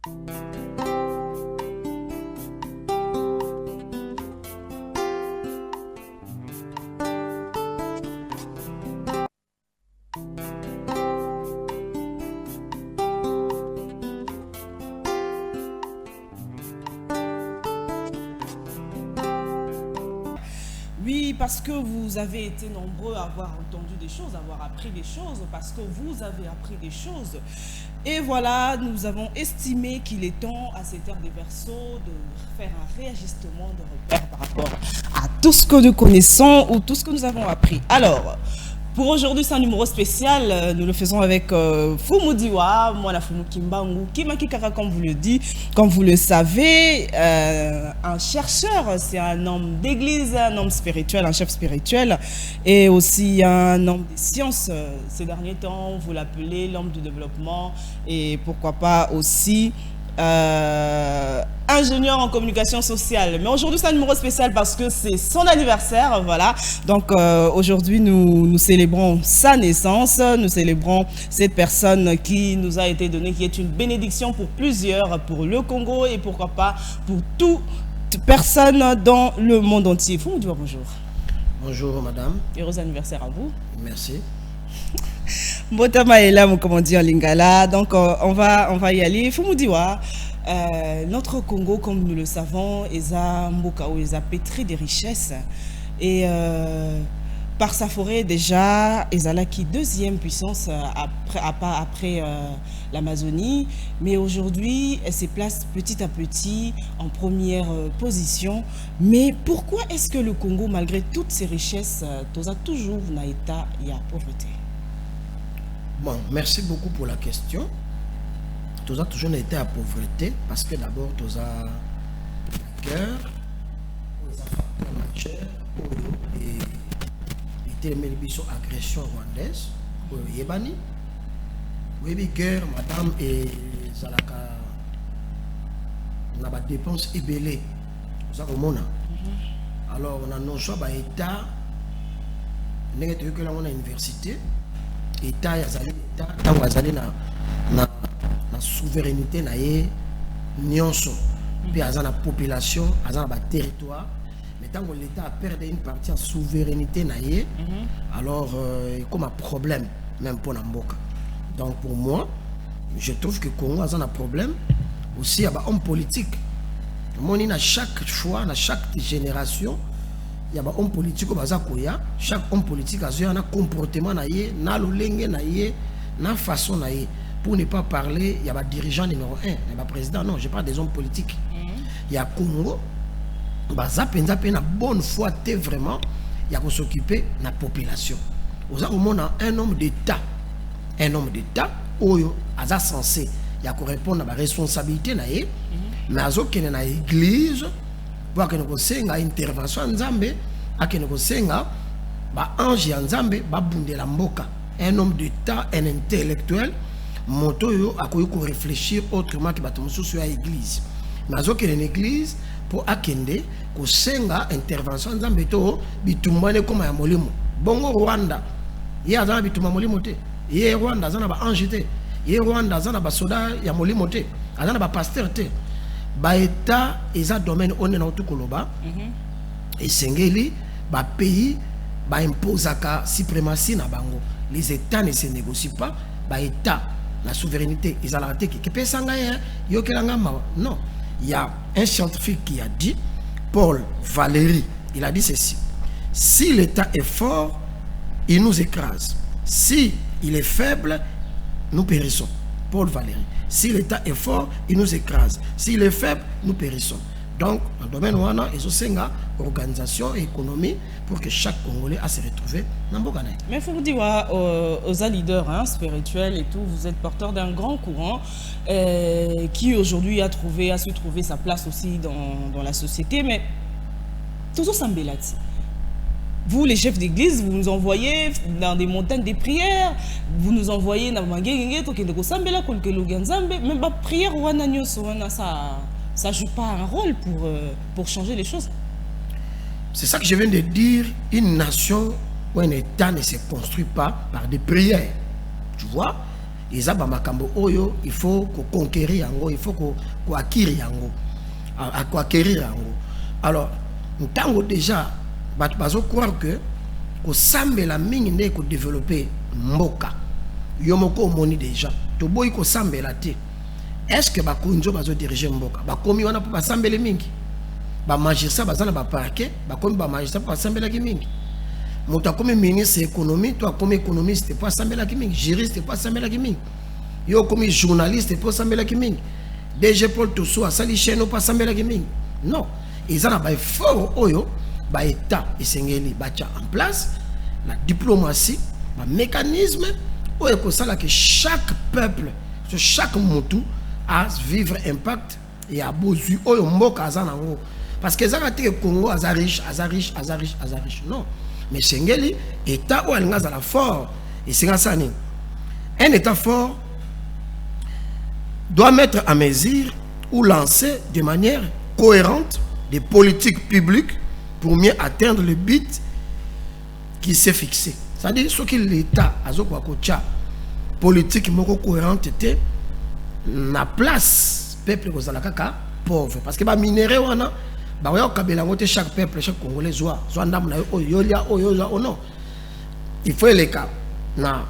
Oui, parce que vous avez été nombreux à avoir entendu des choses, à avoir appris des choses, parce que vous avez appris des choses. Et voilà, nous avons estimé qu'il est temps à cette ère des Verseaux de faire un réajustement de repères par rapport à tout ce que nous connaissons ou tout ce que nous avons appris. Alors, pour aujourd'hui, c'est un numéro spécial. Nous le faisons avec Fumudiwa, Mwana Fumu Kimbangu, Kimakikara, comme vous le dites, comme vous le savez, un chercheur, c'est un homme d'église, un homme spirituel, un chef spirituel, et aussi un homme des sciences. Ces derniers temps, vous l'appelez l'homme du développement, et pourquoi pas aussi ingénieur en communication sociale. Mais aujourd'hui, c'est un numéro spécial parce que c'est son anniversaire, voilà. Donc aujourd'hui, nous célébrons sa naissance, nous célébrons cette personne qui nous a été donnée, qui est une bénédiction pour plusieurs, pour le Congo et pourquoi pas pour toute personne dans le monde entier. Faut me dire bonjour. Bonjour madame. Heureux anniversaire à vous. Merci. Mbotama est là, comme on dit en lingala. Donc on va y aller. Faut me dire notre Congo, comme nous le savons, est pétri de richesses. Et par sa forêt, déjà, est deuxième puissance après l'Amazonie. Mais aujourd'hui, elle se place petit à petit en première position. Mais pourquoi est-ce que le Congo, malgré toutes ses richesses, a toujours un état et la pauvreté? Bon, merci beaucoup pour la question. Tous a toujours été à pauvreté parce que d'abord tous a guerre, tous a facteur majeur et était une agression rwandaise, yebani, oui guerre madame et zalaka on a des dépenses ébélées, ça comme alors on a non choix bah état, n'est que là on a université. État yazali état tant yazali na souveraineté na ye nyonso puis azana population azana ba territoire mais tant que l'état a perdu une partie de souveraineté na ye alors comme un problème même pour Namboka. Donc pour moi je trouve que Congo a un problème aussi à homme politique. Moni à chaque fois à chaque génération il y a des hommes politiques chaque homme politique a un comportement na lolenge na ye na façon na ye pour ne pas parler il y a des dirigeants numéro 1 il y a des présidents non je parle des hommes politiques il y a Congo baza penza pe na bonne foi vraiment il y a qu'on s'occuper de la population aux hommes un homme d'état oyo aza censé il y a qu'on répondre à la responsabilité na ye mais azo kene na église pour que nous senga intervention nzambe akene ko senga ba ange ya nzambe ba bundela mboka un homme d'état un intellectuel moto yo akoyi ko réfléchir autrement que bato mosusu ya église nazo kene na église pour akende ko senga intervention nzambe to bitumbane koma ya molimo bongo Rwanda ye azana bituma molimo te ye Rwanda azana ba ange te ye Rwanda azana ba soda ya molimo te azana ba pasteur te ba état eza domaine on est na tout koloba et sengeli ba pays ba imposaka suprématie na bango les états ne se négocient pas ba état la souveraineté ils ont arrêté qui peut s'engager yokelanga non il y a un scientifique qui a dit Paul Valéry il a dit ceci si l'état est fort il nous écrase si il est faible nous périssons. Paul Valéry. Si l'État est fort, il nous écrase. S'il est faible, nous périssons. Donc, dans le domaine où on a une organisation et économie pour que chaque Congolais a se retrouver dans le Boganaï. Mais il faut vous dire aux leaders spirituels et tout, vous êtes porteur d'un grand courant qui aujourd'hui a su trouver sa place aussi dans la société. Mais toujours Sambelati. Vous, les chefs d'église, vous nous envoyez dans des montagnes de prières, vous nous envoyez dans même la prière, ça ne joue pas un rôle pour changer les choses. C'est ça que je viens de dire, une nation ou un État ne se construit pas par des prières. Tu vois, eza ba makambo oyo il faut ko conquérir yango, il faut ko acquérir yango, ko acquérir yango. Alors ntango déjà bazo croire que ko sambela mingi nde ko développer mboka yo moko moni déjà to boy ko sambela te. Est-ce que ba konjo bazo diriger mboka ba komi wana po ba sambele mingi ba magistrat bazana ba parquet ba komi ba magistrat ba sambela ki mingi moto akomi ministre économie to akomi économiste po sambela ki mingi juriste po sambela ki mingi yo komi journaliste po sambela ki mingi DG Paul Tosso asali chaîne po sambela ki mingi. Non, ils en a ba effort oyo ba état esengeli ba tia en place la diplomatie ba mécanisme oyo ko sala que chaque peuple sur chaque motu à vivre impact et à bozu oyo mboka azanango parce que ezaka te Congo aza riche non mais sengeli état ou alinga la fort et c'est ça ni un état fort doit mettre à mesure ou lancer de manière cohérente des politiques publiques pour mieux atteindre le but qui s'est fixé. C'est-à-dire ce que l'État a une politique cohérente était la place peuple kozalaka pauvre parce que ba minéraux wana ba yo kabela ngote chaque peuple chaque congolais zo ndam na yo non il faut les cas na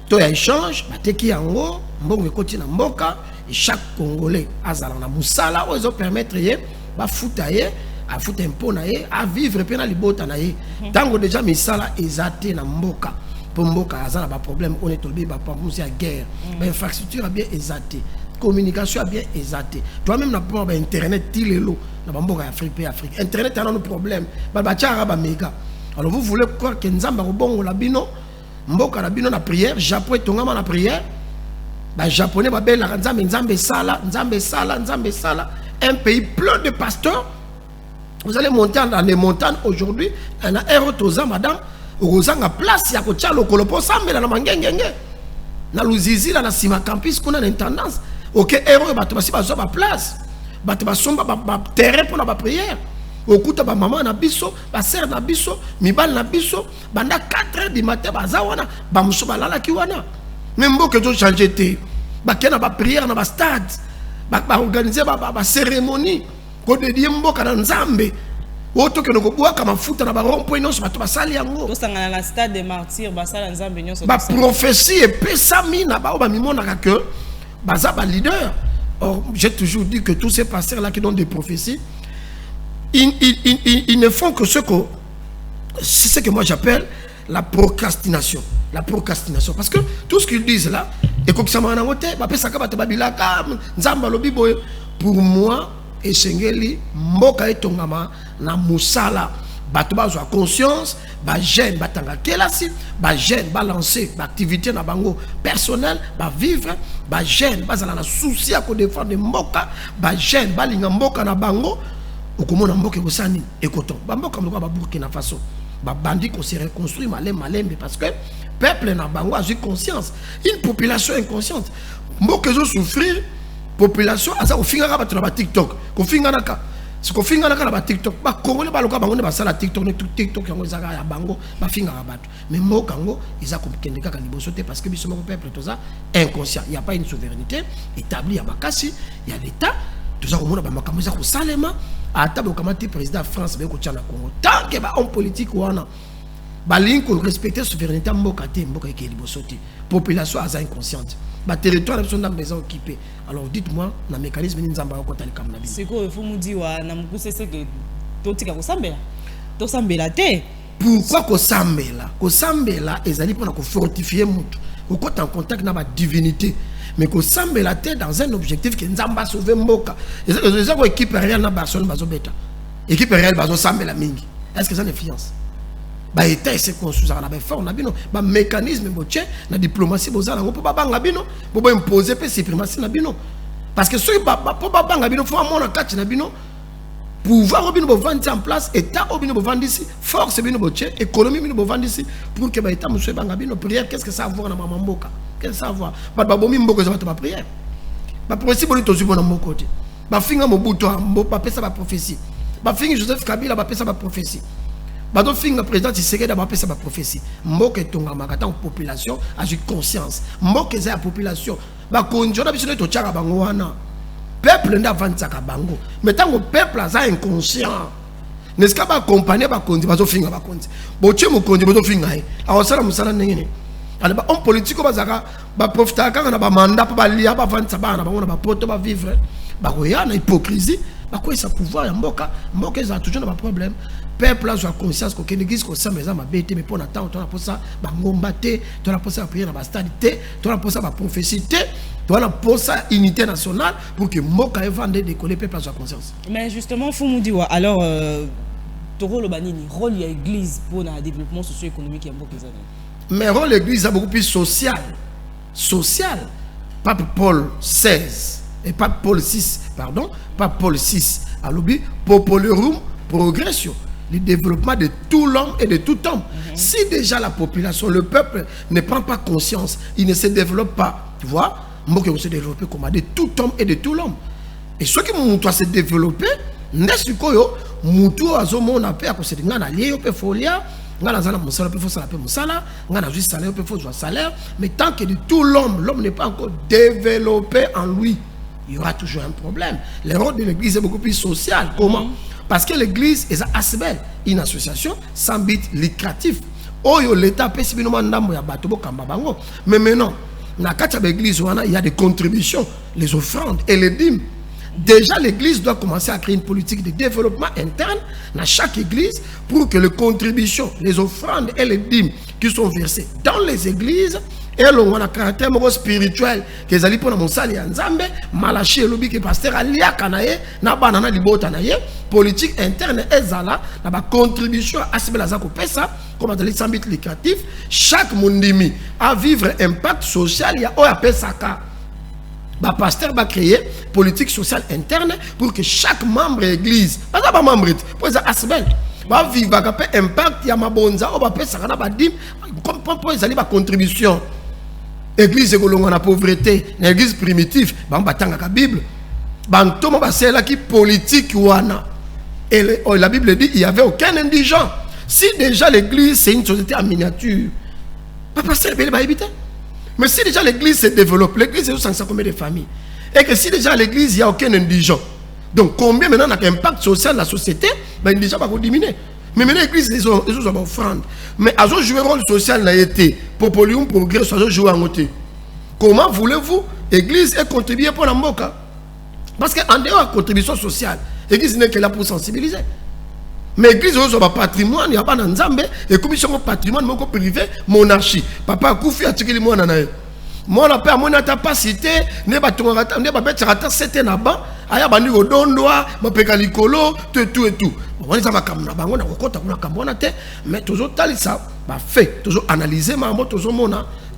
to ya échange bateki yango mbongo ekoti na mboka et chaque congolais azala na musala ozo permettre ye ba futaye a foutre un pot à vivre pe na libota na ye tango déjà misala ezate na mboka pour mboka azana ba problème on est tombé ba pamusi à guerre ba infrastructure a bien exaté communication a bien exaté toi même na pas ba internet tilelo na ba mboka Afrique internet a un problème ba tiara ba méga. Alors vous voulez croire que nzamba ko bongo la bino mboka la bino na prière Japon tongama na prière ba japonais ba bela nzambe sala un pays plein de pasteurs. Vous allez monter dans les montagnes aujourd'hui, on a un autre madame, vous avez place, il y a un le colopo, ça, mais dans la mangengenge. Dans l'ouzizi, dans la Sima Campus, qu'on a une tendance. Ok, héros, bah, tu vas avoir ma place. Bah, tu vas avoir terrain pour la prière. Au coup, tu vas maman na biso, ba sœur na biso, mibal na biso, bah, na 4h du matin, bah, zawana, bah, mousso, bah, lala kiwana. Même beau que tu changes, bah, qu'il y a une prière dans le stade, bah, organiser ma cérémonie. Dédié mboka na nzambe oto ke noko boaka mafuta na ba rond-point nyonso bato basali yango to sangana na stade des martyrs basala nzambe nyonso ba prophétie epesami na ba mimonaka que baza ba leader. Or j'ai toujours dit que tous ces pasteurs là qui donnent des prophéties ils ne font que c'est ce que moi j'appelle la procrastination parce que tout ce qu'ils disent là et comme ça mana ngote ba pesa ka bato babilaka nzamba lobi boy pour moi et sengeli mboka etongama na musala bato bazwa conscience ba jeune batanga kelasi ba jeune balancer ba activité na bango personnel ba vivre ba jeune bazala na souci à ko défendre mboka ba jeune balinga mboka na bango okomona mboka bosani ekoton ba mboka moko ba Burkina Faso ba bandi ko se reconstruire malembe parce que peuple na bango a eu conscience une population inconsciente mboka zo souffrir population asa ko finga ba tra ba TikTok ko finga naka ce ko finga naka ba TikTok ba congolais ba loka bango ne ba sala TikTok ne TikTok yango ezaka ya bango ba finga ba bato mais mboka ngo eza ko kende kaka liboso te parce que biso moko peuple toza inconscient il y a pas une souveraineté établie ya bakasi il y a l'état toza ko mona ba makambo za ko salema ata ba kamati président France ba ko tchana Congo tant que ba homme politique wana ba ligne ko respecter souveraineté mboka te mboka ke liboso te population asa inconsciente. Ba territoire sont dans maison occupée. Alors dites-moi na mécanisme ni nzamba ko tali kamna bi. C'est quoi il faut nous dire na mukuse c'est que totika ko sambela. To sambela te. Pourquoi ko sambela? Ko sambela ezali pour ko fortifier mutu. Ko en contact na ba divinité. Mais ko sambela te dans un objectif que nzamba sauver mboka. Les autres équipe réelle na Barcelone bazo beta. Équipe réelle bazo sambela mingi. Est-ce que ça ne fiance? Ba état c'est construit ça na ba fort na bino ba mécanisme boche na diplomatie bozala ngo po ba banga bino po ba imposer pe suprématie na bino parce que ceux ba po ba banga bino faut amona kati na bino pouvoir bino bo vendre en place état bino bo vendre ici force bino boche économie bino bo vendre ici pour que ba état monsieur banga bino prière qu'est-ce que ça a voir na mama mboka qu'est-ce que ça a voir ba bomi mboka za ba prière ba prophétie boni to zubo na moko te ba finga mobuto ba pesa ba prophétie ba finga Joseph Kabila ba pesa ba prophétie Bato finga président Tshisekedi d'abord sa prophétie. Mboke tonga makata population a eu conscience. Mboke za population ba konjona biso to tchaka bango wana. Peuple nda vantsaka bango. Mais tant que peuple a inconscient. N'est-ce pas accompagner ba konzi bato finga ba konzi. Boche mo konzi bato finga ai. Awasala musala ngene. Ale ba homme politique bazaka ba profita kanga na ba mandat pa ba lia ba vantsa bana ba ngona ba poto ba vivre. Ba koya na hypocrisie. Ba ko sa pouvoir ya mboka. Mboka za toujours na ba problème. Peuple a conscience que l'église comme ça mais ça m'a bêté mais pour attendre on a pour ça ba ngombaté on a pour ça prier dans ba stalité on a pour ça ba prophétie on a pour ça unité nationale pour que mboka evande décoller peuple a conscience. Mais justement faut nous dire alors toro lo banini rôle de l'église pour le développement socio-économique ya mboka ezana. Mais rôle de l'église a beaucoup plus social. Pape Paul XVI et Pape Paul VI pardon, Pape Paul VI a lobby Populorum Progressio. Le développement de tout l'homme et de tout homme. Si déjà la population, le peuple ne prend pas conscience, il ne se développe pas. Tu vois, moi qui se développer comme de tout homme et de tout l'homme. Et ceux qui m'ont se développer, n'est-ce pas que mutu azomo na pe akosedi ngana lié pe folia, ngana zana musala pe fosala pe musala, ngana juste salaire pe fosala salaire, mais tant que de tout l'homme n'est pas encore développé en lui, il y aura toujours un problème. Le rôle de l'église est beaucoup plus social. Comment? Parce que l'église est une association sans but lucratif. Oyo l'État peut se ndambo ya bato bokamba bango. Mais maintenant, dans l'église, il y a des contributions, les offrandes et les dîmes. Déjà, l'église doit commencer à créer une politique de développement interne dans chaque église pour que les contributions, les offrandes et les dîmes qui sont versées dans les églises et l'on a un caractère spirituel que les alliés pour mon sali nzambe malachi lobi que pasteur alia kanaye na banana libota naye politique interne ezala na ba contribution à ce belaza ko pesa comme dans les sambit lucratif chaque mondimi à vivre impact social il y a o pesaka ba pasteur va créer politique sociale interne pour que chaque membre église pas ça pas membre pour ça asbel va vivre va impact ya mabonza o ba pesaka na ba dim comme pour les alliés ba contribution. Église est la pauvreté, l'église primitive, la Bible. C'est la politique. Et la Bible dit qu'il n'y avait aucun indigent. Si déjà l'église c'est une société en miniature, mais si déjà l'église se développe, l'église est 500 combien de familles. Et que si déjà l'église il n'y a aucun indigent, donc combien maintenant a un impact social dans la société, l'indigent va diminuer. Mais maintenant l'église ils ont offrande. Mais à jouer un rôle social n'a été Populorum Progressio à jouer en côté. Comment voulez-vous l'église est contribuer pour la mboka? Parce qu'en dehors de contribution sociale, l'église n'est que là pour sensibiliser. Mais l'église a un patrimoine, il n'y a pas d'Nzambe, et commission de patrimoine, mon privé, monarchie. Papa Koufi a tiré les mots en anaï. Moi, on a pas mon capacité, ne pas tout rater, ne pas mettre rater c'était là-bas, aya bandi au dondoa, ma pécalicolo, tout et tout. On est à ma caméra, on a encore ta caméra, mais toujours tal ça, bah fait, toujours analyser ma mot, toujours mon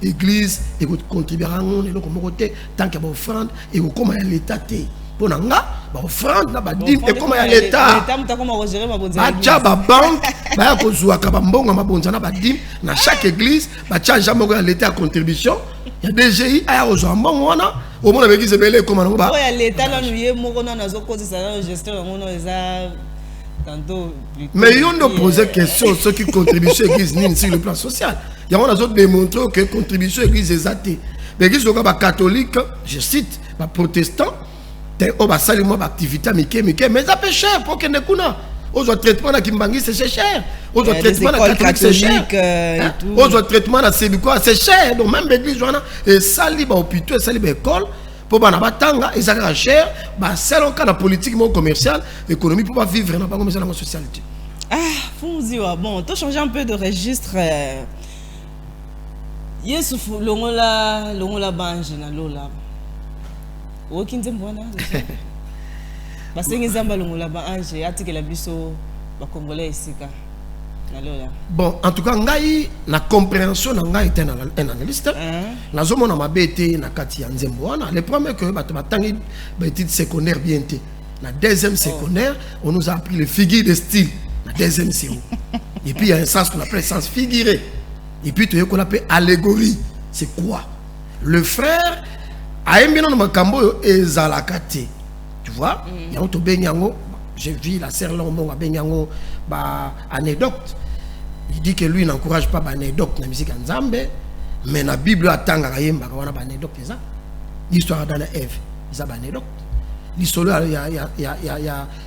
église, et vous contribuer à mon et donc mon côté, tant qu'il y a une offrande, et vous comment l'état est. Pour nanga, bah offrande, là, bah dim, et comment l'état. L'état, tu as comment gérer ma bonne. Bah tcha, bah banque, bah ko zoua kabambonga ma bonne, bah dim, dans chaque église, bah tcha jamais l'état à contribution. Il y a des GI à Ozambon, au moins avec Isabelle, comment on va. Oui, l'État, là, nous y est, mon on a cause de gestion, on a tantôt. Mais ils ont posé question ceux qui contribuent à l'église sur le plan social. Il y a d'autres démontré que contribution à l'église est athée. L'église catholique, je cite, protestant, on va saluer moi activité, mais ça fait cher pour que ne kuna. Aux traitement à Kimbangi c'est cher. Aux traitement à catholique c'est cher. Aux traitement à Sébikoa c'est cher. Donc même l'église et sali ba hôpital, sali ba école pour ba na batanga et ça cher. Ba selon cas la politique commerciale, économie pour pas vivre dans comme ça dans la socialité. Ah, faut dire bon, tu changer un peu de registre. Yesu longola bange na lola. Okinze mbona. Bon, en tout cas, la compréhension est un analyste. La zone on a bêté na kati nzemboana. Le premier que batangi études secondaires bien té. La deuxième secondaire, on nous a appris les figures de style. La deuxième c'est où? Et puis il y a un sens qu'on appelle sens figuré. Et puis il y a qu'on appelle allégorie. C'est quoi? Le frère a aimé dans makambo ezalakate. Tu vois, j'ai vu la sœur Lombo à Benyango, anecdote. Il dit que lui n'encourage pas l'anecdote dans la musique en Nzambe, mais dans la Bible attend kayemba on a anecdote ça. L'histoire d'Anna Ève, ça ba anecdote. L'histoire il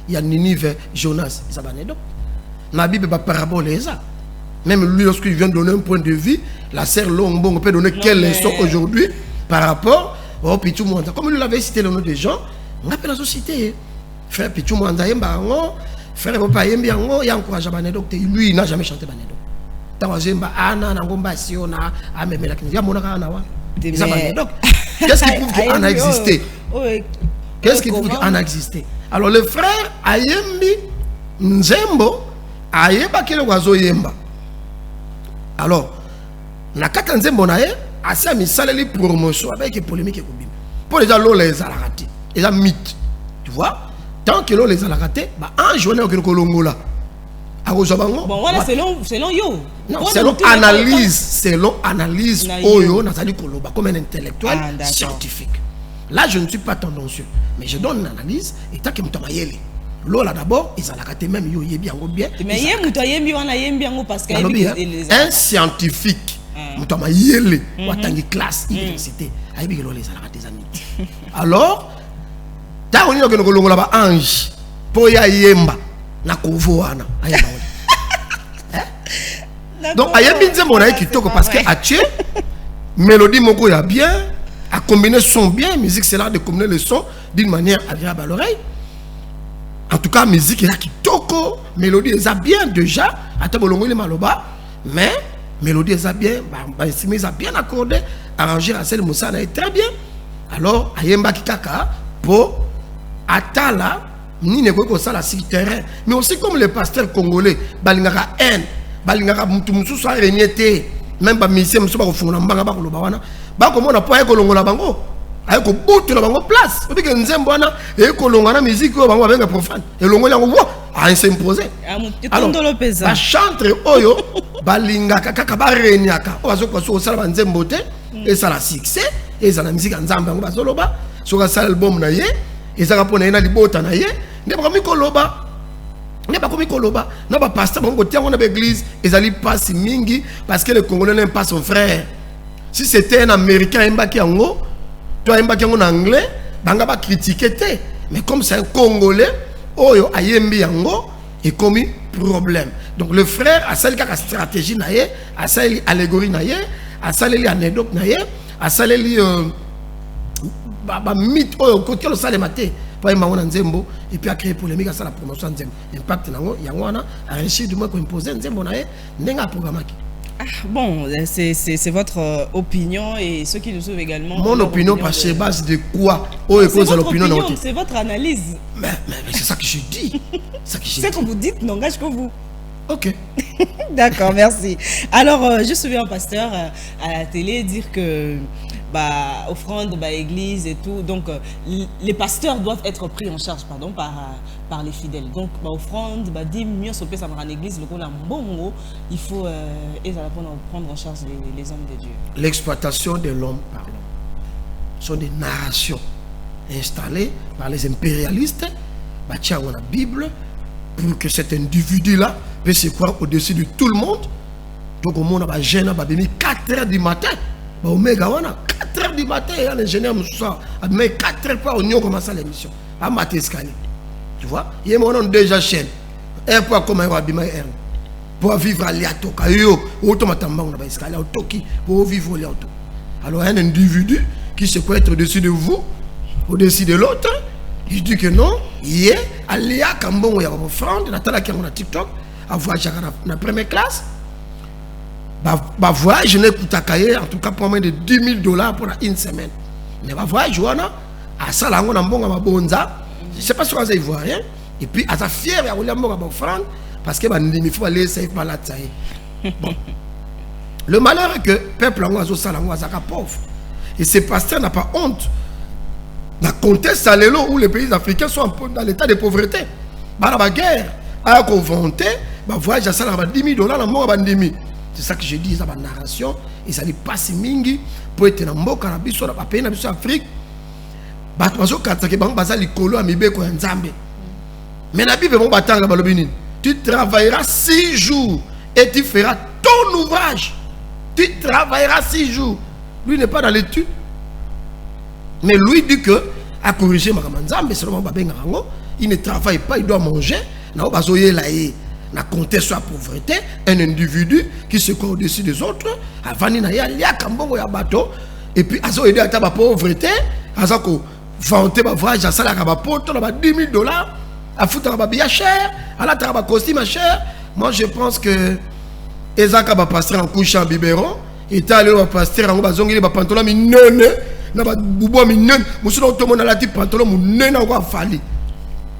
y a Ninive Jonas, ça ba anecdote. Dans la Bible ba parabole ça. Même lui lorsqu'il vient donner un point de vue, la sœur Lombo on peut donner quelle leçon aujourd'hui par rapport au Pichou Mwanda. Comme lui l'avait cité le nom des gens, on appelle la société. Frère Pichou Mwanda yemba ngo, frère Papa yembi ngo, il encourage ba anecdote. Lui il n'a jamais chanté ba anecdote. Tawazemba ana na ngomba siona amemela kinzi ya monaka na wa. Qu'est-ce qui prouve qu'Anne a existé? Qu'est-ce qui prouve qu'Anne a existé? Alors le frère Ayembi Nzembo Ayeba kele wazo yemba. Alors na kata Nzembo na ye asa misaleli promotion avec polémique ekobima. Pour les gens les alakati, les mythe. Tu vois? Tant que les alakati, ba un journée au kolongola. Bon voilà selon yo. Non, selon analyse Oyo Nathalie Koloba comme un intellectuel scientifique. Là je ne suis pas tendancieux, mais je donne une analyse et tant que mutamayele. Lola d'abord, ils ont la même yo yebi yango bien. Mais yembi wana yembi yango parce que un scientifique mutamayele watangi classe université ayebi lo les alaka des amis. Alors, ta on que kolongola ba ange po ya yemba na kovo wana ayeba. Donc ayembi Nzembo na kitoko parce que Atie mélodie moko ya bien, à combiner son bien, musique c'est là de combiner le son d'une manière agréable à l'oreille. En tout cas musique est là kitoko, mélodie est bien déjà, ata bolongo le maloba, mais mélodie est bien, est bien accordé, arrangé à celle Moussa est très bien. Alors ayemba kitaka pour atala ni ne ko ça la sur terrain, mais aussi comme les pasteurs congolais, balingaka haine balingaka mutu mususu arenyete même ba mission mususu ba kofungula mbanga ba koloba wana ba komona po ay kolongola bango ay ko butula bango place obike Nzembo wana e kolonga na musique o bango abenga profane elongo yango wo a s'imposer alors ba chantre oyo balingaka kaka ba renyaka o bazoko so sala ba Nzembo te et ça la succès et ça la musique Nzambe bango bazoloba so ka sala album na ye et ça ka pona ina libota na ye ne ba mikoloba. Ne pas comme Koloba, non pas pasteur, on côté on a l'église, ils allaient passer mingi parce que le Congolais n'aime pas son frère. Si c'était un Américain, un baki ango, toi un baki en anglais, banga va critiquer te. Mais comme c'est un Congolais, oyo ayembi ango, et commis problème. Donc le frère a celle qui a stratégie naie, a celle allégorie naie, a celle anecdote naie, a celle mythe oyo côté le salé maté. Nzembo et puis a créé polémique à la promotion Nzembo. Impact nango yangwana a réussi du moins qu'on imposer Nzembo nae nenga programmaki. Bon, c'est votre opinion et ceux qui nous suivent également. Mon opinion par base de quoi? C'est votre analyse. Mais c'est ça que je dis. C'est que vous dites n'engage que vous. Ok. D'accord, merci. Alors, je suis un pasteur à la télé dire que offrande, église et tout. Donc, les pasteurs doivent être pris en charge par les fidèles. Donc, offrande, mieux sauter ça en église, le bon il faut prendre en charge les hommes de Dieu. L'exploitation de l'homme par l'homme sont des narrations installées par les impérialistes, dans la Bible, pour que cet individu-là puisse se croire au-dessus de tout le monde. Donc, au monde, il y a 4 heures du matin. Omega wana 4 h du matin l'ingénieur Moussa mais 4 h pas on y commence l'émission à matin escalier tu vois il y a mon déjà chaîne et pour comment va bima pour vivre à l'atoka yo automatement on va escalier autoki pour vivre l'auto alors un individu qui se croit être au-dessus de vous au-dessus de l'autre il dit que non il est allé à Kambongo ya offrande na tala qui on a TikTok à voyager na première classe. Voyage, je n'ai coûté en tout cas pour moins de $10 000 pour une semaine. Mais voyage, à Salango, je ne sais pas si vous avez ivoirien. Et puis, à sa fière, il y a un offrande parce que il faut aller essayer de malade. Bon. Le malheur est que le peuple est pauvre. Et ces pasteurs n'ont pas honte. La conteste à l'élo où les pays africains sont dans l'état de pauvreté. Dans la guerre, à la conventé, voyage à Salango, $10 000, la mort à Bandimi. C'est ça que je dis, ça va narration et ça n'est pas si mingi pour être dans le cannabis sur la pays dans l'Afrique. Batmazo katake bang bazali kolo amibe ko nzambe. Mais la Bible bon batanga balobini. tu travailleras 6 jours et tu feras ton ouvrage. Tu travailleras 6 jours. Lui n'est pas dans l'étude. Mais lui dit que, à corriger ma camarade, il ne travaille pas, il doit manger. Na compter sur la pauvreté, un individu qui se croit au-dessus des autres, et puis azo aider à ta pauvreté, azo ko vanter ba voyage à ça la poto na ba $10 000, à foutre ba bien cher, à la traba costume cher. Moi je pense que ezaka ba pasteur en couche en biberon, et allé ba pasteur en ba zongeli ba pantalon mi nene, na ba bubo mi nene, musulo to mona la ti pantalon mu nene na ko fali.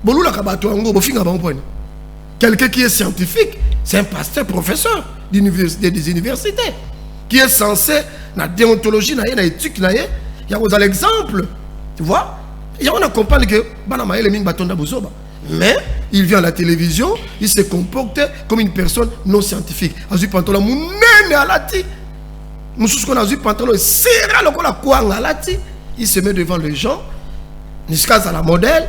Bolula ka ba to ngo bo finga ba mponi. Quelqu'un qui est scientifique, c'est un pasteur professeur des universités, qui est censé, dans la déontologie, dans l'éthique, il y a l'exemple, tu vois, et on accompagne que, mais il vient à la télévision, il se comporte comme une personne non scientifique. Il se met devant les gens, jusqu'à la modèle,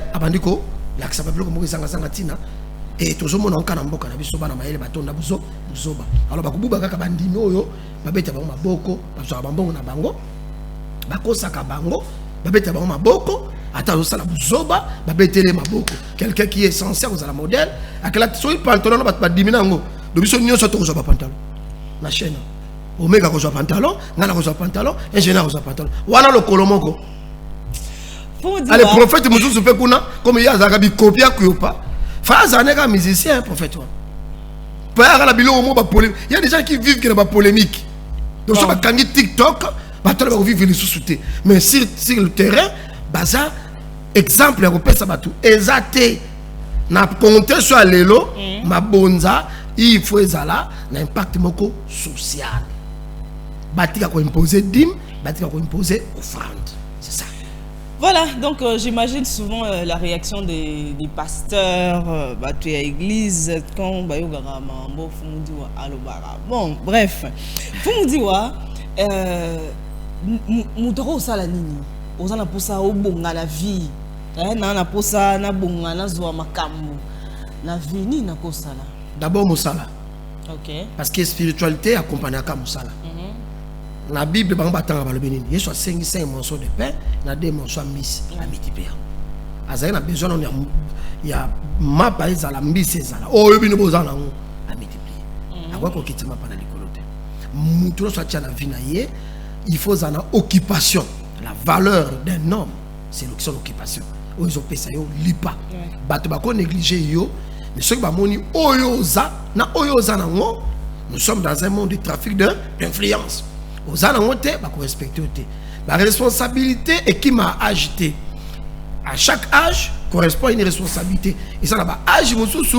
et tout le monde a un boka na biso bana maele batonda buzoba alors bakububa kaka bandimi oyo babeta bango maboko bazo bambongo na bango bakosaka bango babeta bango maboko ata osala buzoba babetele maboko quelqu'un qui est censé aux la modèle akela so pantalon na badimi nango do biso nyonso to kozwa pantalon na chaîne omega kozwa pantalon ngana kozwa pantalon ingénieur kozwa pantalon wana lo kolomoko allez prophète mususu pe kuna comme il y a zakabi copia kuyopa. Il y a musicien, prophète. Il y a des gens qui vivent dans la polémique. Donc, si on dit TikTok, on va vivre les sous-soutés. Mais sur le terrain, baza exemple, on peut savoir tout. Exacté. Na compter sur l'élo, ma bonza, il faut ezala, l'impact moko social. Batika ko imposer dîme, batika ko imposer offrande. C'est ça. Voilà, donc j'imagine souvent la réaction des pasteurs à l'église quand bon, bref, Fumudiwa, Moutoro Salanini, aux en a pour ça au bon à la vie, n'a pour ça, n'a bon à la zoa makamu, la vie ni n'a pas ça là. D'abord Moussala. Ok. Parce que spiritualité accompagne à Moussala. La Bible, il y a 5 morceaux de pain, il y a 2 morceaux de miss à multiplier. Il y a besoin de ma paix à la miss à multiplier. À quoi qu'on quitte ma panne de il faut une occupation. La valeur d'un homme, c'est l'occupation. Ils ont fait ça, ils lipa. Ils ont négligé yo. Mais ceux qui ont dit oyoza, na oyoza na ngo, nous sommes dans un monde de trafic d'influence. Aux anote, bah respecter la responsabilité et qui m'a agité. À chaque âge correspond à une responsabilité. Et ça là-bas, âge mususu,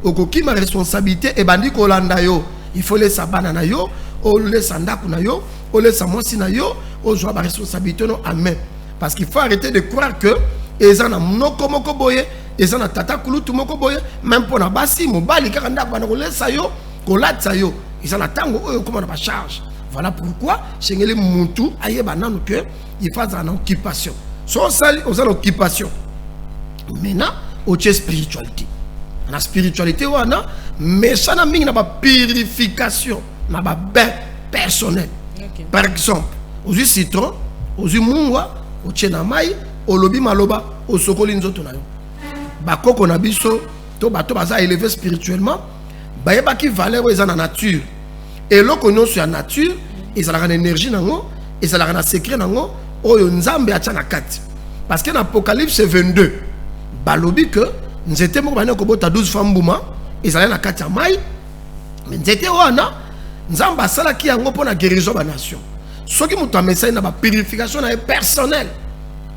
au qui ma responsabilité et bandi kolanda yo. Il faut laisser banana yo, ou laisser ndaku na yo, ou laisser mosi na yo, ou jouer ma responsabilité non amen. Parce qu'il faut arrêter de croire que les en a monoko moko boye, les en a tata kulutu moko boye, même pour na basi mobali karanda bana ko laisser yo, ko latsa yo. Ils en a tango eux comment on va charge. Voilà pourquoi chez les Moutou, il faut une occupation. Soit aux occupation. Maintenant, au spiritualité. La spiritualité, mais ça n'a pas purification, n'a pas bain personnel. Par exemple, aux citron, aux mungwa, au tchenamai, au lobi maloba, au sokolin zotonayo. Bako konabiso, to bato baza élevé spirituellement, bayeba qui valeur dans la nature. Et là, qu'on a sur la nature, ils ont une énergie, ils ont un secret, ils ont un parce que dans l'Apocalypse 22, balobi que nous étions 12 femmes, ils ont un kati mai, mais nous étions wana, nous avons un qui a une guérison de la nation. Ce qui nous a mis une purification personnelle,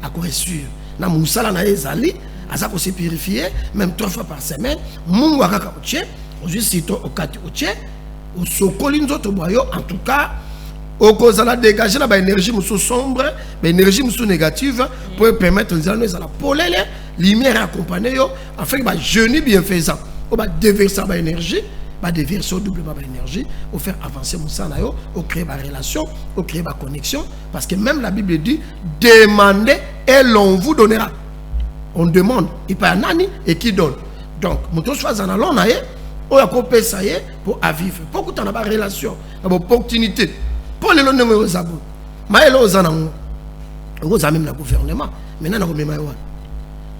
à quoi est sûr, na musala na ezali, à ça qu'on s'est purifié, même 3 fois par semaine, mungu akaka oche, aujourd'hui au kati oche. En tout cas, au cause de dégager l'énergie sombre, l'énergie négative pour permettre aux gens de poler les lumières accompagnées afin que jeûner bienfaisant. On va déverser l'énergie, va déverser doublement l'énergie, pour faire avancer Moussanayo, pour créer des relations, pour créer des connexions. Parce que même la Bible dit demandez et l'on vous donnera. On demande, il n'y a pas un nani et qui donne. Donc, nous sommes en allant, oya ko pesa ye pour à vivre pour que tu na ba relation na ba opportunité pour le ndenge ozabo maelo ozana ngo oza même na gouvernement maintenant na ko mema yo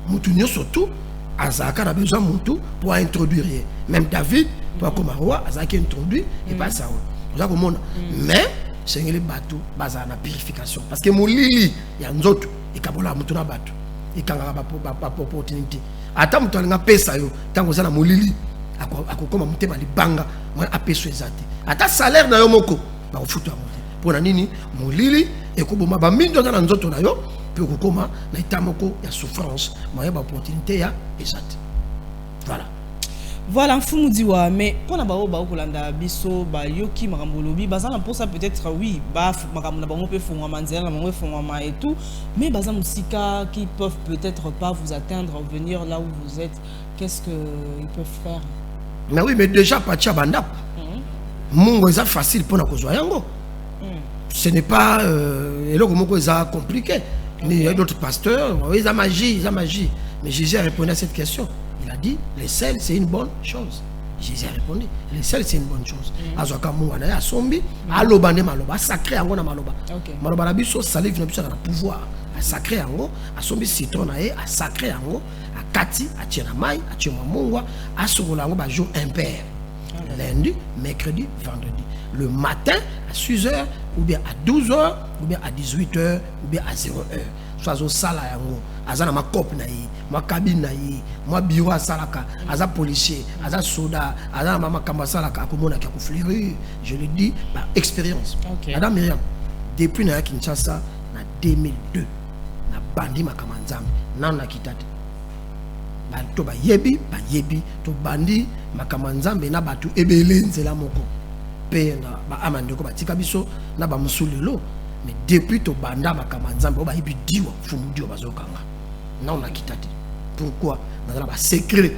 mutu nyo surtout azaka na besoin mutu pour introduire même David pour comme roi azaki introduit et pas ça oza ko mona mais c'est les bateaux basé na purification parce que molili ya nzoto ikabola mutu na bateau ikanga ba opportunité ata mutu alinga pesa yo tango za na molili akokoma mutema libanga mwa apeso ezate ata salaire na yo moko ba ofutu ya mote pona nini molili ekoboma ba mindo na nzoto na yo pe kokoma na itamoko ya souffrance mwa ba opportunité ya ezate voilà mfumu diwa mais pona ba kolanda biso ba yoki makambolobi bazana pour ça peut-être oui ba makambo na bango pe fongwa manzela na bango fongwa et tout mais baza musika qui peuvent peut-être pas vous atteindre venir là où vous êtes qu'est-ce que ils peuvent faire? Mais oui, mais déjà patia bandap mungo est facile pour na kozwa yango ce n'est pas eloko moko est compliqué. Il y a d'autres pasteurs ils ont magie mais Jésus a répondu à cette question. Il a dit, les sels, c'est une bonne chose. Jésus a répondu, les sels, c'est une bonne chose. Azoka mungana ya sombi, alobane maloba, sacré yango na maloba. Maloba na biso salive na biso na pouvoir. A sacré yango, a sombi citron na ye, a sacré yango, a kati, a tiena mai, a tiena mungwa, a sogola yango ba jour impair. Lundi, mercredi, vendredi. Le matin à 6h, ou bien à 12h, ou bien à 18h, ou bien à 0h. Soit au sala yango, azana ma cop na yi, ma cabine na yi, ma bureau à salaka, aza policier, aza soda, azana mama kamba salaka akomona ki akufliri. Je le dis par expérience. Madame Myriam, depuis na Kinshasa na 2002, na bandi makama nzambe, nana kitate. Ba to ba yebi, to bandi makama nzambe na batu ebele nzela moko. Pe na ba amandeko batika biso na ba musulelo. Mais depuis to banda makama nzambe oba yebi diwa fumu diwa bazokanga. Na on a quitté. Pourquoi? Dans la secret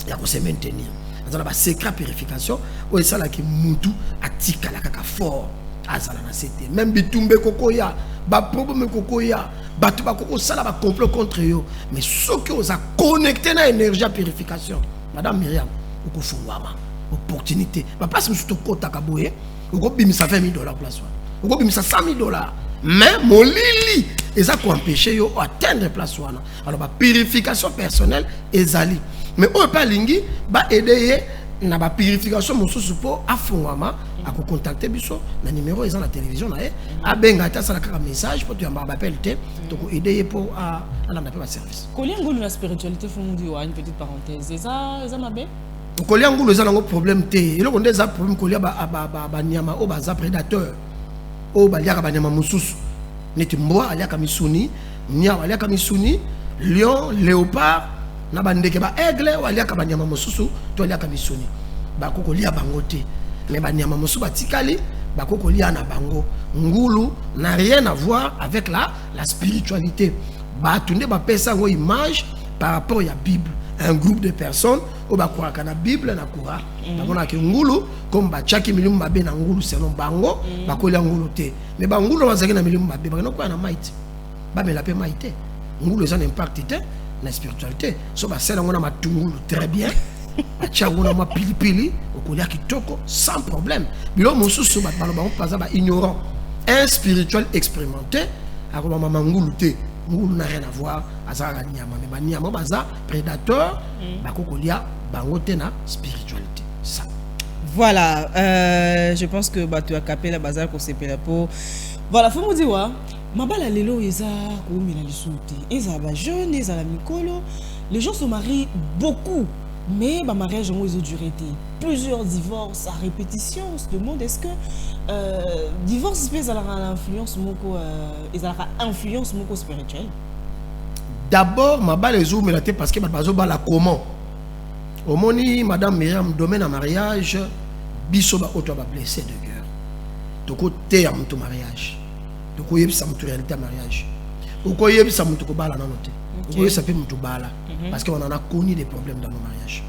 ya ko se maintenir. Dans la secret purification o esala ki mutu atika la kaka fort azala na c'était même bitumbe kokoya ba problème kokoya batu ba koko sala ba complot contre yo mais ceux qui ont connecté na énergie purification madame Myriam oko fungwama opportunité ba passe musuto kota kaboye oko bimisa $20,000 place wa oko bimisa $100,000 mais molili eza ko empêcher yo atteindre place wana alors ba purification personnelle ezali mais on pas lingi ba aider na ba purification mosusu po afungwama ako contacter biso na numéro eza na télévision na a benga ta sala ka message pour tu amba ba appel te to ko aider po a la na pa service koliangulu la spiritualité fumundi wa une petite parenthèse eza mabe koliangulu eza nango problème te eloko ndeza problème kolia ba nyama o baza prédateur o baliaka ba nyama mosusu neti mbwa aliaka misuni nya aliaka misuni lion léopard na bandeke ba aigle waliaka ba nyama mosusu to aliaka misuni ba kokolia bango te mais ba nyama mosusu batikali ba kokolia na bango ngulu n'a rien à voir avec la spiritualité ba tunde ba pesa ngo image par rapport à la Bible un groupe de personnes au ba kwa kana Bible na kura ba mona ke ngulu comme ba chaki milimu mabe na ngulu selon bango ba kolia ngulu te mais ba ngulu bazaki na milimu mabe ba no kwa na maite ba me la pe maite ngulu ça n'impact te la spiritualité so ba sela ngona matungulu très bien acha ngona ma pilipili okolia kitoko sans problème bilo mosusu ba balo ba paza ba ignorant un spirituel expérimenté akoma mama ngulu te ngulu n'a rien à voir azara nyama mais ba nyama baza prédateur ba kokolia bango te na spiritualité ça voilà je pense que ba tu as capé la bazar ko sepela po voilà faut me dire wa mabala lelo eza ko mina lisuti eza ba jeune eza la mikolo les gens se marient beaucoup mais ba mariage ils ont duré plusieurs divorces à répétition on se demande est-ce que divorce peut avoir l'influence moko influence moko spirituelle d'abord mabala ezo melate parce que bazo bala comment omoni madame Myriam domaine à mariage biso ba auto ba blessé de cœur to côté am to mariage to ko yebisa mutu réalité mariage ou ko yebisa mutu ko bala nanote ou ko yebisa pe mutu bala parce qu'on en a connu des problèmes dans nos mariages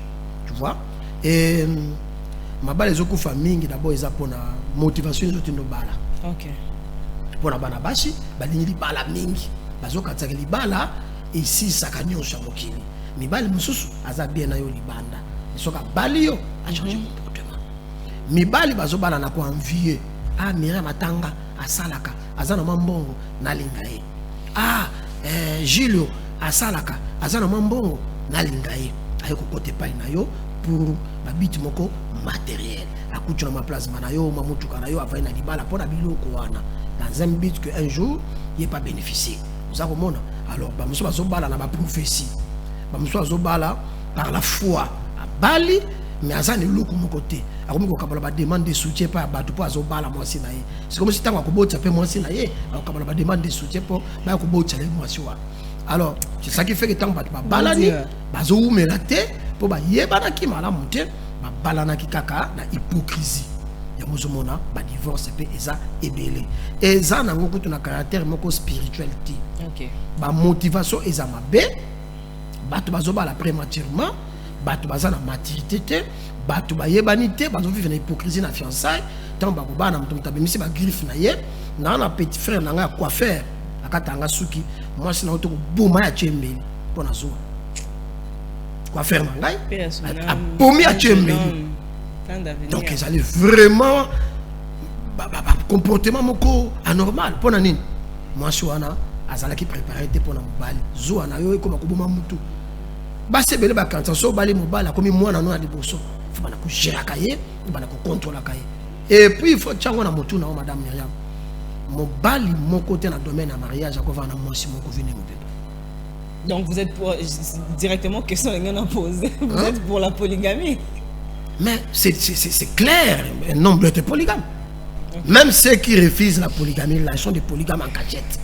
tu vois et ma bala ezo ko famille d'abord ils a pour la motivation ezo tindo bala OK pour la bana bashi balingi li bala mingi bazo kataka li bala ici sakanyo shamokili mibali mususu aza bien na yo libanda soka bali yo a changer comportement mibali bazobala na ko envier ah Mira Matanga asalaka azana mambongo na linga ye Julio asalaka azana mambongo na linga ye ayo ko côté pa na yo pour babiti moko matériel akutu na ma place na yo mamutuka na yo avai na libala pona biloko wana dans un but que un jour il pas bénéficier vous avez compris alors ba muso bazobala na ba prophétie ba muso bazobala par la foi à Bali mais azana loko mon côté akomi ko kabala ba demande de soutien pas ba tout azo bala moi si na ye c'est comme si tango ko botsa pe moi si na ye akabala ba demande de soutien pour ba ko botsa le moi si wa alors c'est ça qui fait que tant ba balani bazo umelaté pour ba yebana ki malamu te ba balana ki kaka na hypocrisie ya mozomona ba divorce pe eza ebele eza na ngokutu na caractère moko spirituel ti OK ba motivation eza mabe bato bazobala prématurément bato bazana maturité te bato bayebani te bazo vivre na hypocrisie na fiançailles tant ba ko bana mutu mutabimisi ba griffe na ye na petit frère na nga coiffeur akatanga suki moi sina auto ko boma ya chembeli pona zo coiffeur na ngai bomi ya chembeli donc ils allaient vraiment comportement moko anormal pona nini moi swana azala ki préparer te pona mobali zo na yo ko bakoboma mutu basebele bakanta so bali mobali akomi mwana no na liboso faut bana ko gérer kaye bana ko contrôler kaye et puis il faut tchango na mutu na madame Myriam mobali mon côté dans le domaine à mariage à quoi va na moi si mon couvini mon donc vous êtes pour directement question les gens posé vous êtes pour la polygamie mais c'est clair un nombre de polygames même ceux qui refusent la polygamie là sont des polygames en cachette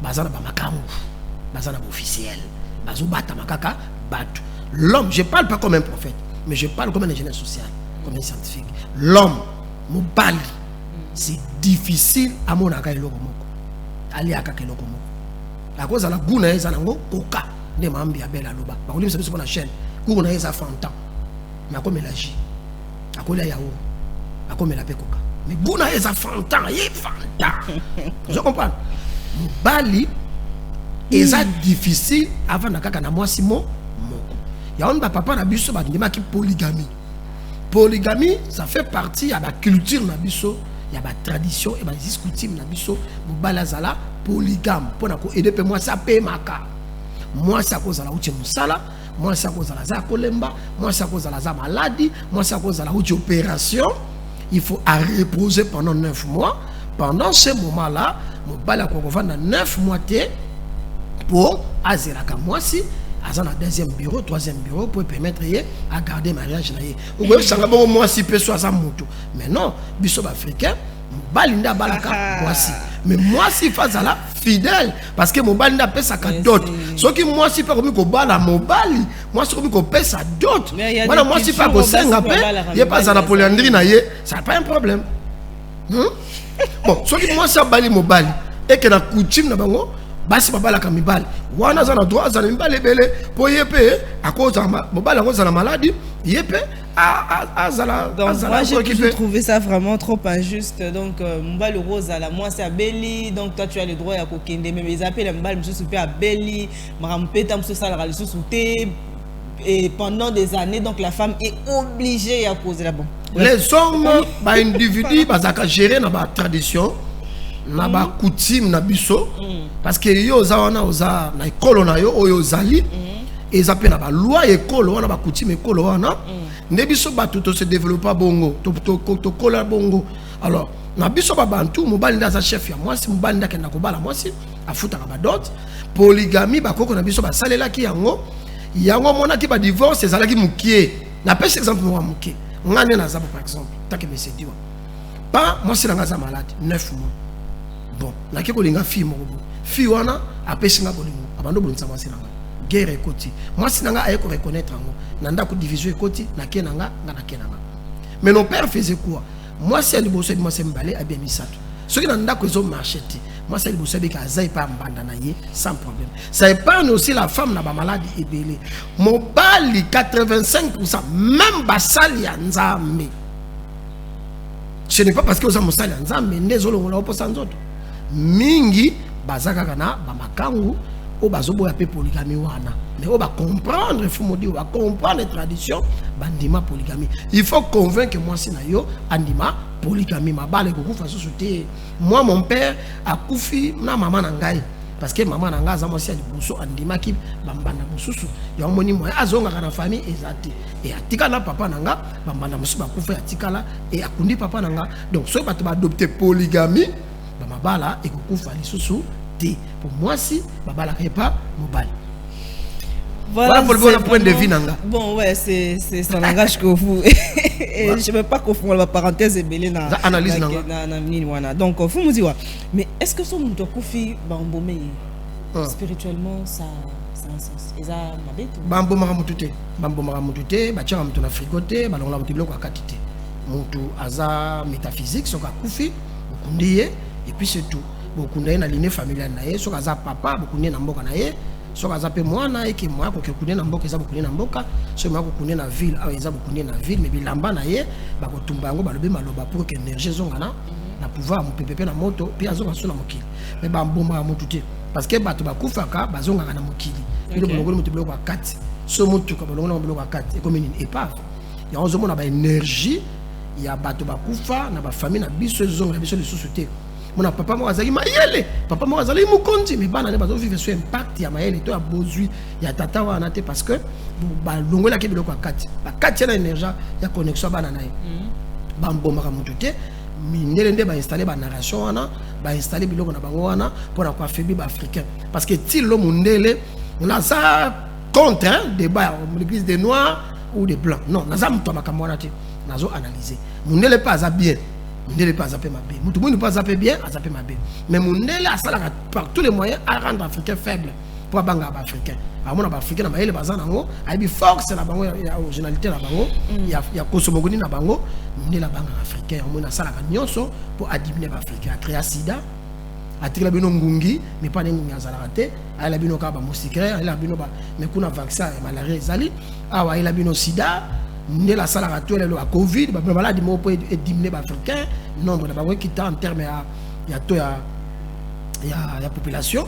bazana ba makamu bazana ba officiel bazo bata makaka batu l'homme je parle pas comme un prophète mais je parle comme un ingénieur social comme un scientifique l'homme mobali c'est difficile à mon aka eloko moko ali aka eloko moko la cause la guna eza nango koka nde mambi ya bela loba ba kolimisa biso na chaîne kuna eza fantan na komela ji akola yawo akomela pe koka mais guna eza fantan ye fantan je comprends mobali eza difficile avant na kaka na mwasi moko ya on ba papa na biso ba ndima ki polygamie ça fait partie à la culture na biso ya ba tradition et ba coutume na biso mobala zala polygame pona ko aider pe moi ça pe maka moi ça cause la uti musala moi ça cause la za kolemba moi ça cause la za maladie moi ça cause la uti opération il faut à reposer pendant 9 mois pendant ce moment là mobala ko vendre 9 mois té pour azera ka moi si azana deuxième bureau troisième bureau pour permettre à garder mariage na ye ou que ça bon moi si peut soit ça moto mais non biso africain balinda balaka moi si mais moi si face à la fidèle parce que mon balinda pesa ka d'autres ce qui moi si pas comme ko bala mobali moi si comme ko pesa d'autres voilà moi si pas ko senga pe il pas à la polyandrie na ye ça pas un problème bon ce qui moi ça bali mobali et que la coutume na bango basi babala ka mibali wana za na droit za mibali belé pour yepe à cause mobali à cause de la maladie yepe azala moi j'ai trouvé ça vraiment trop injuste donc mobali rose à la moi c'est à Beli donc toi tu as le droit à kokende mais ils appellent mobali monsieur super à Beli marampeta monsieur ça la sous et pendant des années donc la femme est obligée à causer la bon les hommes ba individu bazaka gérer na ba tradition na ba coutume na biso parce que yo zawana oza na ekolo na yo oyo zali eza pe na ba loi ekolo wana ba coutume ekolo wana nde biso bato to se développer bongo to kola bongo alors na biso ba bantu mobali ndaza chef ya mwasi mobali ndakenda ko bala mwasi afuta ka ba dot polygamie ba koko na biso ba salela ki yango mona ki ba divorce ezalaki mukie na pese exemple moi mukie ngane na zabo par exemple take me sediwa pas moi c'est nga za malade 9 mois bon la ke ko linga fille moko fille wana apesi nga bolingo abando bolinga mwasi nanga guerre ekoti mwasi nanga aye ko reconnaître ngo na ndako division ekoti na ke nanga na ke nanga mais nos pères faisaient quoi moi c'est le bosso de moi c'est mbalé a bien misato ce qui na ndako ezo marché ti moi c'est le bosso be ka zai pa mbanda na ye sans problème ça épargne aussi la femme na ba maladie ebele mobali 85% même basali ya nzambe ce n'est pas parce que oza mosali ya nzambe ndezolo ngola oposa nzoto mingi bazaka kana ba makangu o bazoboya pe polygamie wana mais on va comprendre fumodi on va comprendre les traditions bandima polygamie il faut convaincre moi si na yo andima polygamie mabale kokufa société moi mon père akufi na maman na ngai parce que maman na ngai za moi si alibuso andima ki bambanda mususu ya moni moi azonga kana famille ezate et atikala papa na nga bambanda mususu bakufa atikala et akundi papa na nga donc so bato ba adopter polygamie ba mabala et kokufa lisusu pour moi si babala pas mobile. Voilà pour le point de vue nanga. Bon ouais c'est un langage que vous et je veux pas confondre la parenthèse et belé na analyse nanga. Donc vous me dites mais est-ce que son muto kufi bambomé spirituellement ça a un sens et ça mabete bambomara mutute ba tchanga muto na frigoté ba longa mutilo kwa katite mutu aza métaphysique soka kufi okundiye et puis c'est tout. Beaucoup na lignée familiale na ye soka za papa beaucoup na mboka na ye soka za pe mwana eki mwa ko kekune na mboka eza beaucoup na mboka so mwa ko kune na ville a eza beaucoup na ville mais bilamba na ye ba ko tumba ngo balobe maloba pour que énergie zongana na pouvoir mu pepepe na moto puis azonga so na mokili mais ba mboma mutute parce que bato ba kufaka bazonga na mokili bilo bolongolo mutu bilo kwa 4 so mutu ka bolongolo bilo kwa 4 et comme une épave ya ozo mona ba énergie ya bato ba kufa na ba famille na biso zonga biso les sociétés. Mon papa moi azali mayele papa moi azali mukonzi mais bana ne bazo vivre sur impact ya mayele to ya bozui ya tata wana te parce que ba longola ke biloko akati ba kati na énergie ya connexion bana naye ba mbomaka mutute minele nde ba installer ba narration wana ba installer biloko na bango wana pour na kwa faibli ba africain parce que til lo mundele on a ça contre débat l'église des noirs ou des blancs non na za mto makambo wana te nazo analyser mundele pas za bien Mundele pas zappé ma bé. Moutoumou pas zappé bien, a zappé ma bé. Mais Mundele a ça par tous les moyens à rendre l'Africain faible pour banga africain. À mon africain na maïle bazan nango, a bi force na bango ya originalité na bango, ya kosomogoni na bango, Mundele la banga africain, on a ça la nyonso pour adibiner l'Africain, a créé sida, a tiré la bino ngungi, mais pas ngungi à zalate, a la bino kaba moustiquaire, a la bino ba, mais kuna vaccin malaria zali, a wa la bino sida. Né la salle à tout le Covid, bah maladie mo peut diminuer africain nombre de qui en termes ya population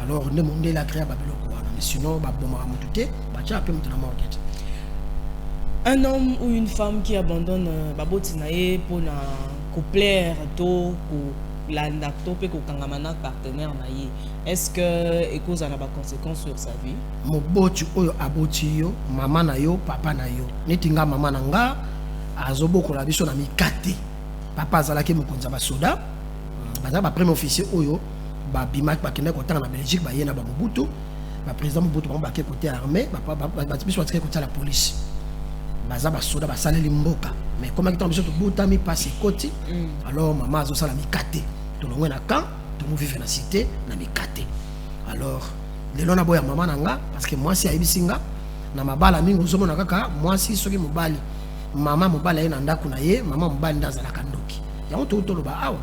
alors ne monde la créer babelo quoi mais sinon bah bon mutute bah tu peux mettre la mort. Un homme ou une femme qui abandonne babotinae pour na couple to landa to pe ko kangamana partenaire na ye est-ce que et cause en a des conséquences sur sa vie moboti oyo aboti yo mama na yo papa na yo netinga mama na nga azoboko la biso na mikate papa azalaki mokonza ba soda baza ba premier officier oyo ba bimak ba kende ko tanga na Belgique ba yena ba Mobutu ba président Mobutu ba ke côté armée ba biso atike côté la police baza ba soda ba saleli mboka mais comment que biso to botami passe côté alors mama azo sala mikate to longwe na camp to mo vivre na cité na mikate alors lelo na boya mama nanga parce que moi si ayibisinga na mabala mingi ozomona kaka moi si soki mobali mama mobali ye na ndako na ye mama mobali ndazala kandoki yango to loba awa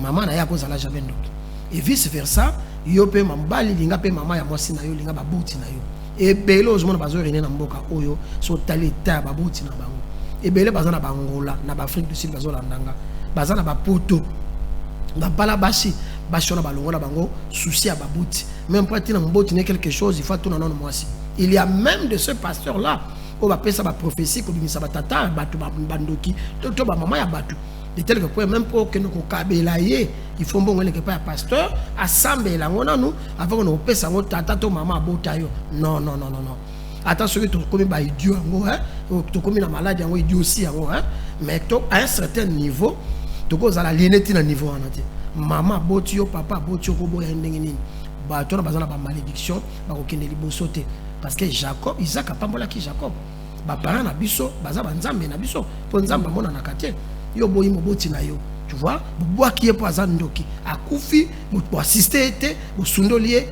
mama na ye akozala jamais ndoki et vice versa yo pe mobali linga pe mama ya mwasi na yo linga babuti na yo ebele ozomona bazo rene na mboka oyo so tali ta babuti na bango ebele bazana bangola na ba Afrique du Sud bazo landanga bazana ba poto ba bala bashi bashona balongola bango souci à babuti même pas tina mboti ne quelque chose il faut tout non mwasi il y a même de ce pasteur là on va appeler ça ba prophétie ko bimisa batata batu bandoki to ba mama ya batu de tel que point même pour que nous kabela ye il faut bon que pas pasteur assemble la ngona nous avant qu'on pesa ngo tata to mama abota yo non attention to comme ba idiot ngo hein to comme na malade ngo idiot aussi ngo hein mais to à un certain niveau to ko za la linéti na niveau en entier mama boti yo papa boti yo ko boya ndenge nini ba to na bazana ba malédiction ba ko kende liboso te parce que Jacob Isaac a pambola ki Jacob ba parents na biso baza ba nzambe na biso po nzamba mona na kate yo boyi moboti na yo tu vois boboa ki e po azandoki akufi bo assister te bo sundolie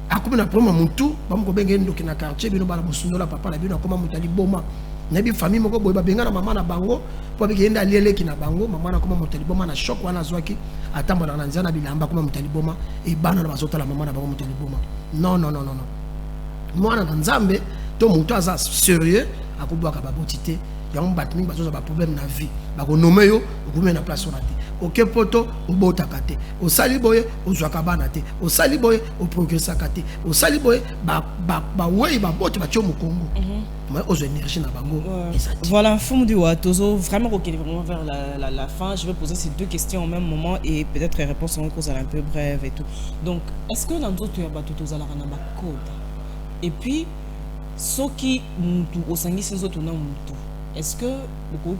akumi na problème mutu ba mo ko benge ndoki na quartier bino bala bo sundola papa na bino akoma mutali boma na bi famille moko boyi ba benga na mama na bango po beke yenda leleki na bango mama na koma mutali boma na shock wana zwaki atambola na nzana bilamba koma mutali boma e bana na bazota la mama na bango mutali boma non mwana na nzambe to mutu aza sérieux akubwaka babotité yango batimi bazoza ba problème na vie ba ko nommer yo okume na place on a te oke poto obotaka te osali boye ozwaka bana te osali boye oprogressaka te osali boye wei babote batio mokongo mais aux énergies na bango. Voilà, Fumdi Watozo, vraiment vraiment vers la fin, je vais poser ces deux questions au même moment et peut-être les réponses seront un peu brèves et tout. Donc, est-ce que dans d'autres il y a battu la code? Et puis, ce qui au sangi ces autres est-ce que vous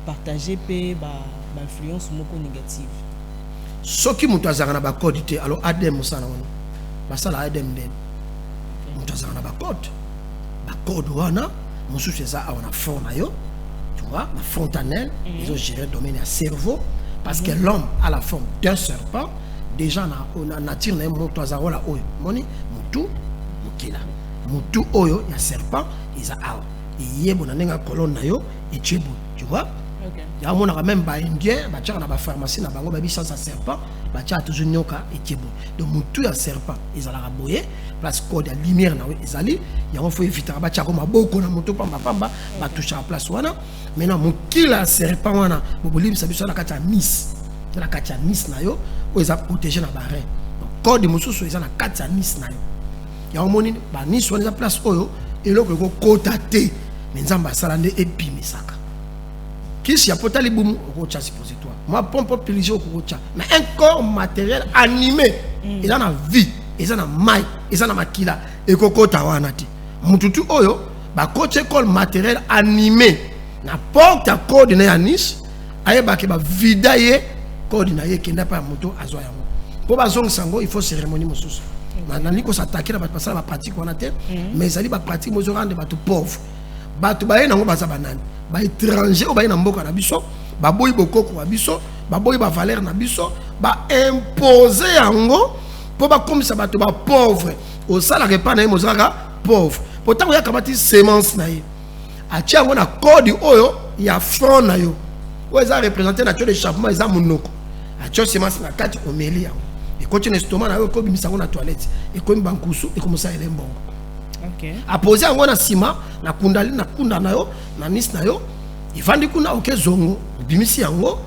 partagez l'influence négative? Ce qui m'a dit code, alors Adem ça na Adem ben, m'a code. Code wana musu c'est ça on a fond na yo tu vois la fontanelle ils ont géré le domaine à cerveau parce que l'homme a la forme d'un serpent déjà on a nature na moto azarola oyo moni mutu mukila mutu oyo ya serpent ils a awa yebo na nenga colonne na yo et tu vois ya mona même ba indien ba tchaka na ba pharmacie na bango ba bi sans serpent ba tchaka toujours nyoka et tiebo donc mutu ya serpent ils a la raboyer place code ya lumière na ezali ya on faut éviter ba tchaka maboko na mutu pamba ba toucher la place wana maintenant mukila serpent wana bobolim sabiso na kati ya nice na yo o eza protéger na ba rein code mususu eza na kati ya nice na yo ya omoni ba nice wana place oyo eloko ko kota te mais nzamba sala nde epimisaka Qu'est-ce qu'il y a pour talibou au suppositoire? Moi, pompe privilégié au coach. Mais un corps matériel animé, il en a vie, il en a maille, il en a makila, et coco tawanati. Mututu oyo, ba coach école matériel animé. N'importe quoi coordonné à Nice, aye ba ke ba vidaye coordonné qui n'a pas moto azoya mo. Pour ba zong sango, il faut cérémonie mosusu. Nani ko s'attaquer la passer la pratique on a te, mais ça dit ba pratique mo zo rendre ba tout pauvre. Ba to ba nango ba za banane. Ba étranger ou ba na mboka na biso ba boyi bokoko na biso ba boyi ba valeur na biso ba imposer yango po ba comme ça ba to ba pauvre au sala repas na mozaka pauvre pourtant ya kabati semence na ye atia yango na code oyo ya front na yo o za représenter na de chapement eza monoko atia semence na kati omeli yango e continue estomac na yo ko bimisa na toilette e ko mbankusu e ko musa ele mbongo. Okay. A poser en na sima na kundali na kunda na yo na nis na yo ifandi kuna oke zongo bimisi yango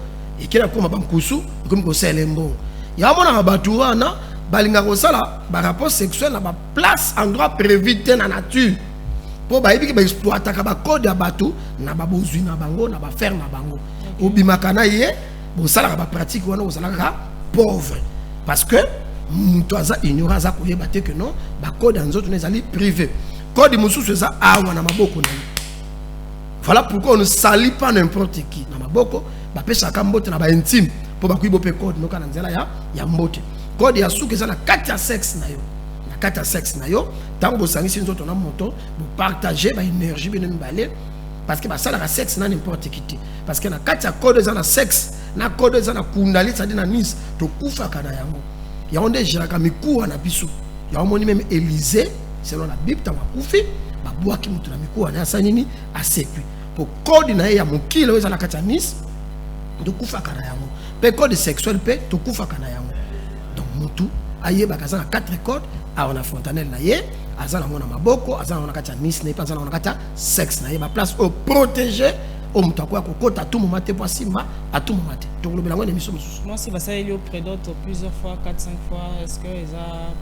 ekela koma bankusu comme ko selembo ya mona batu wana balinga ko sala ba rapport sexuel na ba place endroit prévu dans la nature po ba yebiki ba exploiter ka ba code ya batu na ba bozui na bango na ba faire na bango obimaka na ye bo sala ba pratique wana ko sala ka pauvre parce que mutwaza ignorant za koyeba te que non ba code en autres les ali privé code mususu za awa na maboko na voilà pourquoi on ne salit pas n'importe qui na maboko ba pesa ka mbote na ba intime po ba kuibo pe code no kana nzela ya mbote code ya suke za na kati ya sexe na yo na kati ya sexe na yo tango bo sangisi nzoto na moto bo partager ba énergie bino mibale parce que ba sala ka sexe na n'importe qui te parce que na kati ya code za na sexe na code za na kundali ça dit na nis to kufa kana yango ya onde jiraka mikuwa na biso ya omoni même Élysée selon la Bible tama kufi babwaki mutu na mikuwa na sanini asekwi pour code na ya mukile weza na kati ya Nice to kufa kana yango pe code sexuel pe to kufa kana yango donc mutu ayeba kaza na 4 codes a on a fontanelle na ye azana mona maboko azana na kati ya Nice na ye azana na kati ya sexe na ye ba place au protéger au mutakuwa kokota à tout moment te poisima à tout moment te to lobela ngone miso mususu moi si va ça il y a prédote plusieurs fois 4-5 fois est-ce que ils a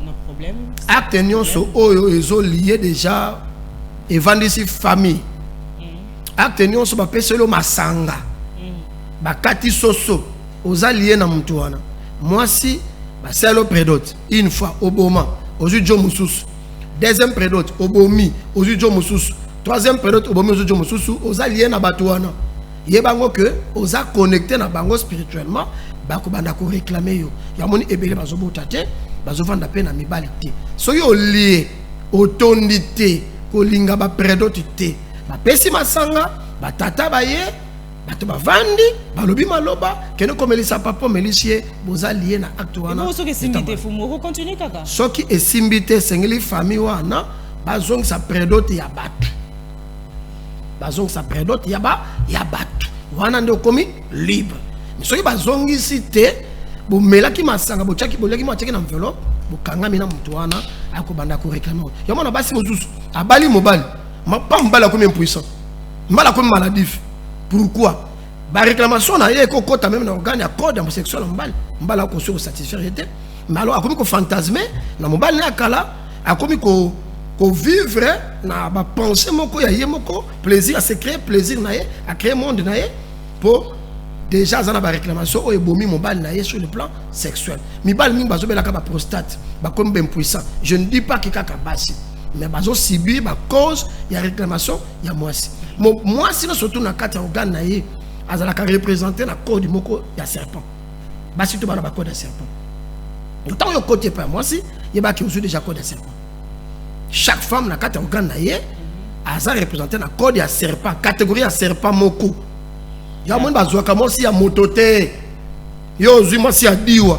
un problème acte nyonso oyo ezo lié déjà evandisi famille acte nyonso ba peselo masanga bakati soso oza lié na mutu wana moi si ba selo prédote une fois oboma ozu jo mususu deuxième prédote obomi ozu jo mususu troisième période obomi ozo jo mususu oza lié na bato wana yebango que oza connecté na bango spirituellement bako banda ko réclamer yo ya moni ebele bazobota te bazovanda pe na mibali te soki olie otondi te kolinga ba prédote te bapesi masanga batata baye bato bavandi balobi maloba kene komelisa papa melisie boza lié na acte wana et soki simbite fumu ko continue kaka soki esimbite sengeli famille wana bazongisa prédote ya bato bazong sa prédote yaba yabatu wana ndo komi libre mais soki bazongisi te bo melaki masanga bo chaki bo leki mo cheki na enveloppe bo kangami na mutu wana akobanda ko réclamer yo mona basi mosusu abali mobali ma pas mbala comme impuissant mbala comme maladif pourquoi ba réclamation na ye ko kota même na organe ya code homosexuel mbali mbala ko sur satisfaire était mais alors akomi ko fantasmer na mobali na kala akomi ko vivre na ba penser moko ya ye moko plaisir à se créer plaisir na ye à créer monde na ye pour déjà ça na ba réclamation o ebomi mobali na ye sur le plan sexuel mibali mingi bazobela ka ba prostate ba comme ben puissant je ne dis pas que kaka basi mais bazo subir ba cause ya réclamation ya mwasi mwasi na surtout na kati ya organe na ye azalaka représenter la code moko ya serpent basi to bana ba code ya serpent autant yo côté pas mwasi ye ba ki usu déjà code ya serpent chaque femme na kati ya organe na ye aza représenter la code ya serpent catégorie ya serpent moko ya moni bazwaka mwasi ya motote yo zui mwasi ya diwa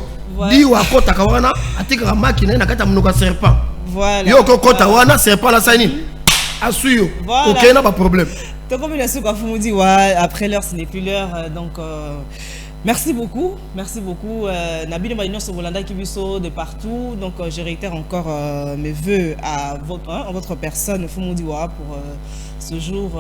diwa akotaka wana atikaka makina na kati ya monoko ya serpent voilà yo kokota wana serpent la sani asuyo ok na pas problème donc comme il a su quoi vous dit après l'heure ce n'est plus l'heure donc merci beaucoup Nabil Malignon Sobolanda Kibiso de partout donc je réitère encore mes vœux à votre personne Fumoudiwa pour ce jour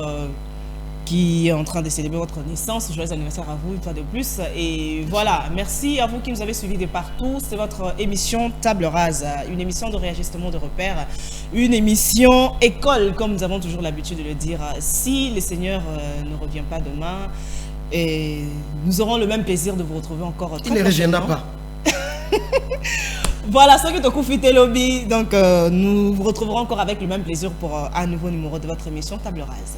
qui est en train de célébrer votre naissance. Joyeux anniversaire à vous une fois de plus. Et voilà, merci à vous qui nous avez suivis de partout. C'est votre émission Table Rase, une émission de réajustement de repères, une émission école, comme nous avons toujours l'habitude de le dire. Si le Seigneur ne revient pas demain, et nous aurons le même plaisir de vous retrouver encore. Il ne reviendra pas. Voilà, ce qui est au Koufité Lobby. Donc, nous vous retrouverons encore avec le même plaisir pour un nouveau numéro de votre émission Table Rase.